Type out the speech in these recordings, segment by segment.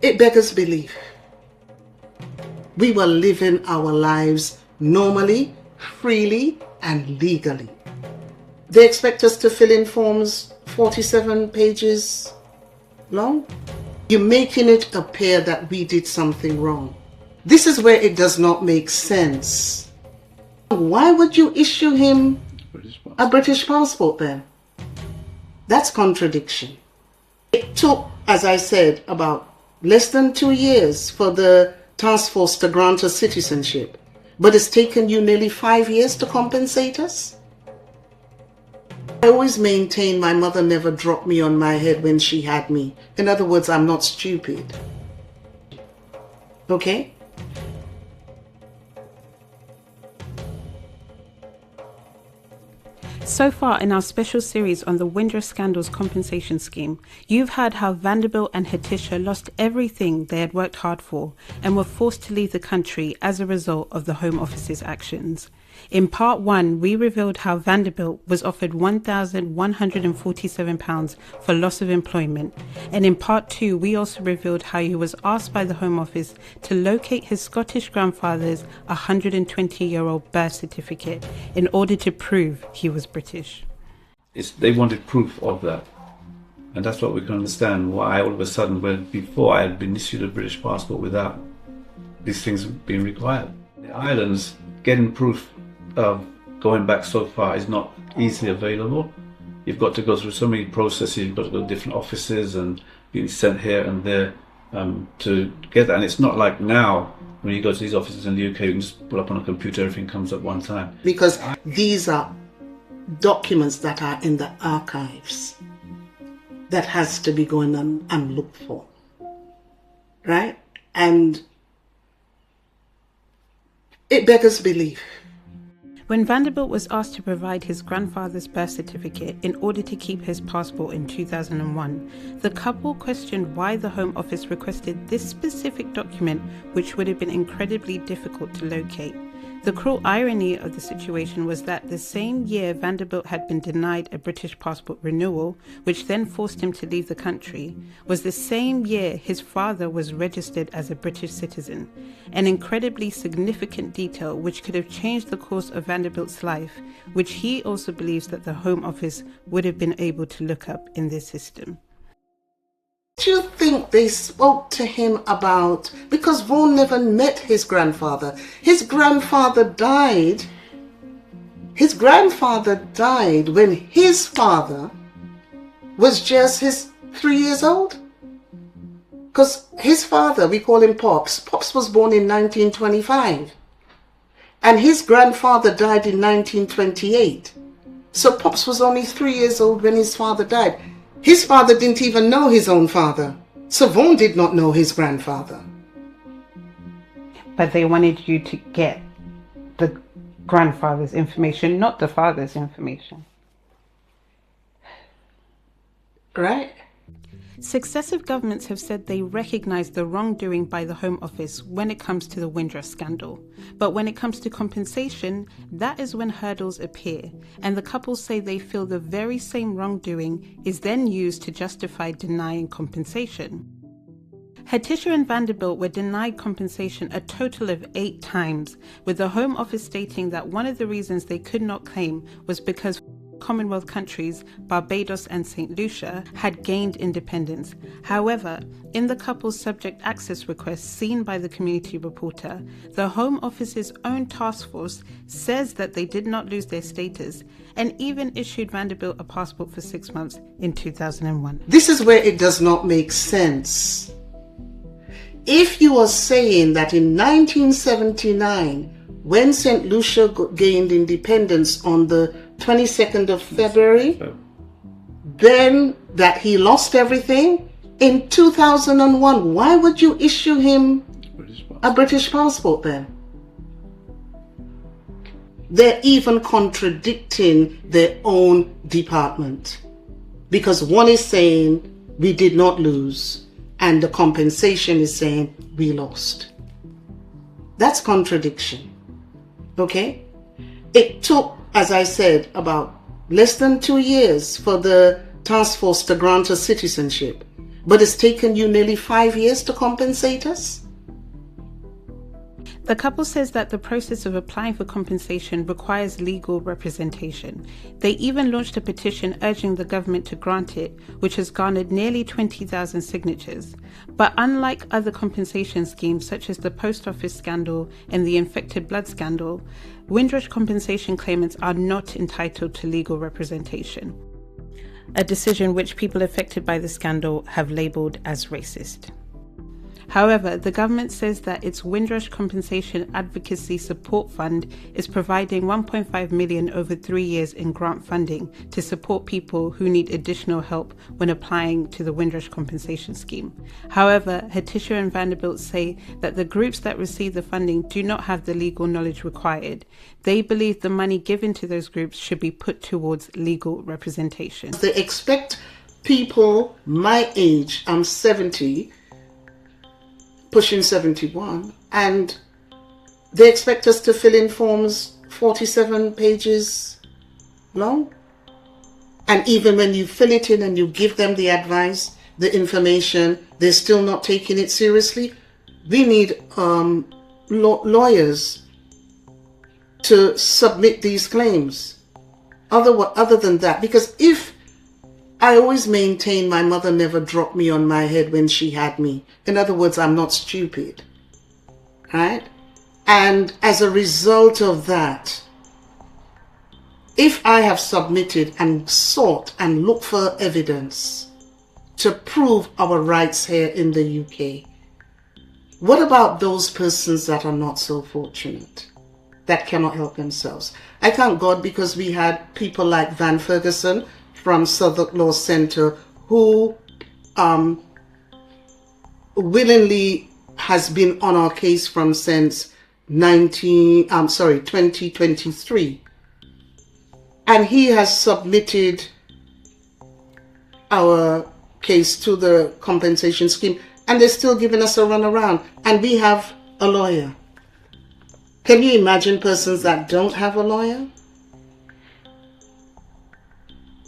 It beggars belief. We were living our lives normally, freely, and legally. They expect us to fill in forms 47 pages long. You're making it appear that we did something wrong. This is where it does not make sense. Why would you issue him a British passport then? That's contradiction. It took, as I said, about less than 2 years for the task force to grant us citizenship, but it's taken you nearly 5 years to compensate us? I always maintain my mother never dropped me on my head when she had me. In other words, I'm not stupid. Okay? So far in our special series on the Windrush Scandal's compensation scheme, you've heard how Vanderbilt and Hetticia lost everything they had worked hard for and were forced to leave the country as a result of the Home Office's actions. In part 1, we revealed how Vanderbilt was offered £1,147 for loss of employment, and in part 2 we also revealed how he was asked by the Home Office to locate his Scottish grandfather's 120-year-old birth certificate in order to prove he was British. They wanted proof of that, and that's what we can understand why all of a sudden, when before I had been issued a British passport without these things being required. The islands, getting proof of going back so far is not easily available. You've got to go through so many processes, you've got to go to different offices and being sent here and there to get that. And it's not like now when you go to these offices in the UK, you can just pull up on a computer, everything comes at one time. Because these are documents that are in the archives that has to be going on and looked for, right? And it beggars belief. When Vanderbilt was asked to provide his grandfather's birth certificate in order to keep his passport in 2001, the couple questioned why the Home Office requested this specific document, which would have been incredibly difficult to locate. The cruel irony of the situation was that the same year Vanderbilt had been denied a British passport renewal, which then forced him to leave the country, was the same year his father was registered as a British citizen, an incredibly significant detail which could have changed the course of Vanderbilt's life, which he also believes that the Home Office would have been able to look up in this system. Do you think they spoke to him about, because Vaughan never met his grandfather. His grandfather died when his father was just 3 years old. Because his father, we call him Pops. Pops was born in 1925. And his grandfather died in 1928. So Pops was only 3 years old when his father died. His father didn't even know his own father. So Vaughan did not know his grandfather. But they wanted you to get the grandfather's information, not the father's information. Right? Successive governments have said they recognise the wrongdoing by the Home Office when it comes to the Windrush scandal. But when it comes to compensation, that is when hurdles appear, and the couple say they feel the very same wrongdoing is then used to justify denying compensation. Hetticia and Vanderbilt were denied compensation a total of 8 times, with the Home Office stating that one of the reasons they could not claim was because Commonwealth countries, Barbados and St. Lucia, had gained independence. However, in the couple's subject access request seen by the community reporter, the Home Office's own task force says that they did not lose their status and even issued Vanderbilt a passport for 6 months in 2001. This is where it does not make sense. If you are saying that in 1979, when St. Lucia gained independence on the 22nd of February, then that he lost everything, in 2001, why would you issue him a British passport then? They're even contradicting their own department, because one is saying we did not lose and the compensation is saying we lost. That's contradiction. Okay? It took, as I said, about less than 2 years for the task force to grant us citizenship, but it's taken you nearly 5 years to compensate us? The couple says that the process of applying for compensation requires legal representation. They even launched a petition urging the government to grant it, which has garnered nearly 20,000 signatures. But unlike other compensation schemes such as the post office scandal and the infected blood scandal, Windrush compensation claimants are not entitled to legal representation, a decision which people affected by the scandal have labelled as racist. However, the government says that its Windrush Compensation Advocacy Support Fund is providing $1.5 million over 3 years in grant funding to support people who need additional help when applying to the Windrush Compensation Scheme. However, Hetticia and Vanderbilt say that the groups that receive the funding do not have the legal knowledge required. They believe the money given to those groups should be put towards legal representation. They expect people my age, I'm 70, pushing 71, and they expect us to fill in forms 47 pages long. And even when you fill it in and you give them the advice, the information, they're still not taking it seriously. We need lawyers to submit these claims. Other than that, because if I always maintain my mother never dropped me on my head when she had me. In other words, I'm not stupid, right? And as a result of that, if I have submitted and sought and looked for evidence to prove our rights here in the UK, what about those persons that are not so fortunate, that cannot help themselves? I thank God because we had people like Van Ferguson from Southwark Law Centre, who willingly has been on our case from since 2023. And he has submitted our case to the compensation scheme, and they're still giving us a runaround. And we have a lawyer. Can you imagine persons that don't have a lawyer?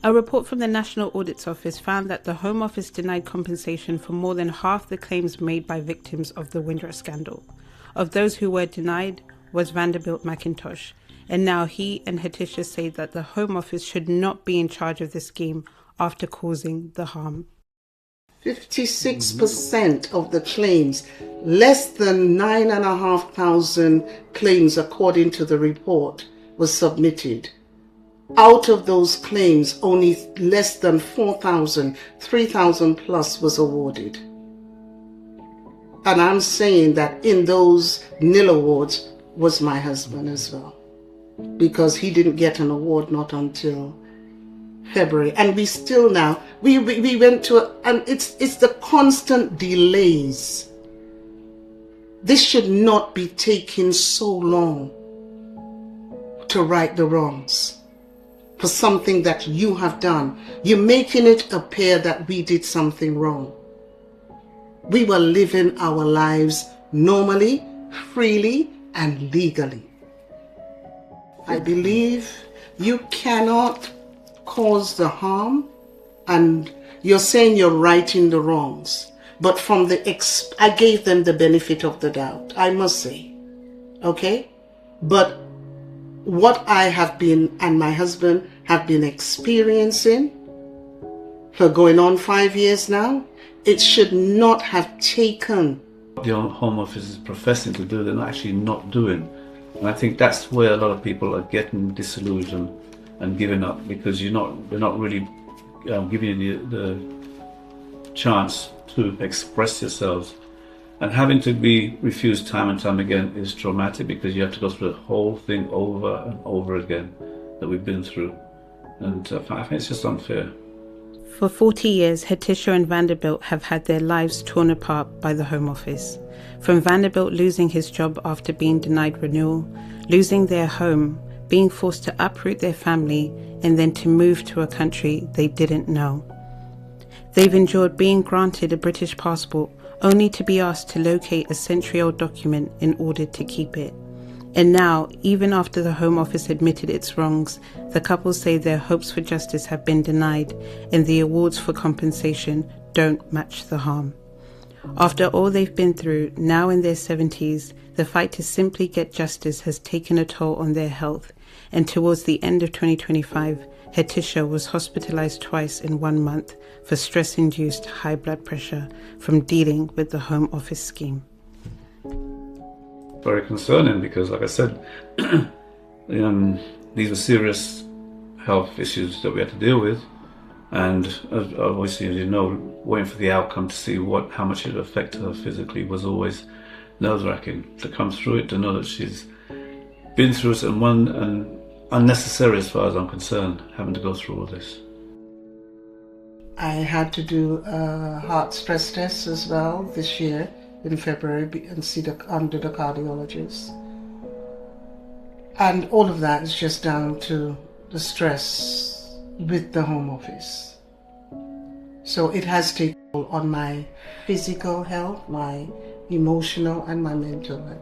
A report from the National Audit's Office found that the Home Office denied compensation for more than half the claims made by victims of the Windrush scandal. Of those who were denied was Vanderbilt McIntosh, and now he and Hetticia say that the Home Office should not be in charge of the scheme after causing the harm. 56% of the claims, less than 9,500 claims according to the report, was submitted. Out of those claims, only less than 4,000, 3,000 plus was awarded. And I'm saying that in those nil awards was my husband as well, because he didn't get an award not until February. And we still now, we went to, and it's the constant delays. This should not be taking so long to right the wrongs for something that you have done. You're making it appear that we did something wrong. We were living our lives normally, freely, and legally. I believe you cannot cause the harm, and you're saying you're righting the wrongs. But from I gave them the benefit of the doubt, I must say. Okay? But what I have been and my husband have been experiencing for going on 5 years now, it should not have taken. The Home Office is professing to do, they're not actually not doing. And I think that's where a lot of people are getting disillusioned and giving up, because they're not really giving you the chance to express yourselves. And having to be refused time and time again is traumatic, because you have to go through the whole thing over and over again that we've been through. And I think it's just unfair. For 40 years, Hetticia and Vanderbilt have had their lives torn apart by the Home Office. From Vanderbilt losing his job after being denied renewal, losing their home, being forced to uproot their family, and then to move to a country they didn't know. They've endured being granted a British passport only to be asked to locate a century-old document in order to keep it. And now, even after the Home Office admitted its wrongs, the couple say their hopes for justice have been denied and the awards for compensation don't match the harm. After all they've been through, now in their 70s, the fight to simply get justice has taken a toll on their health, and towards the end of 2025, Hetticia was hospitalised twice in 1 month for stress-induced high blood pressure from dealing with the Home Office scheme. Very concerning because, like I said, these were serious health issues that we had to deal with, and obviously, as you know, waiting for the outcome to see how much it affected her physically was always nerve-wracking. To come through it, to know that she's been through it, and unnecessary as far as I'm concerned, having to go through all this. I had to do a heart stress test as well this year in February and see under the cardiologist. And all of that is just down to the stress with the Home Office. So it has taken on my physical health, my emotional and my mental health.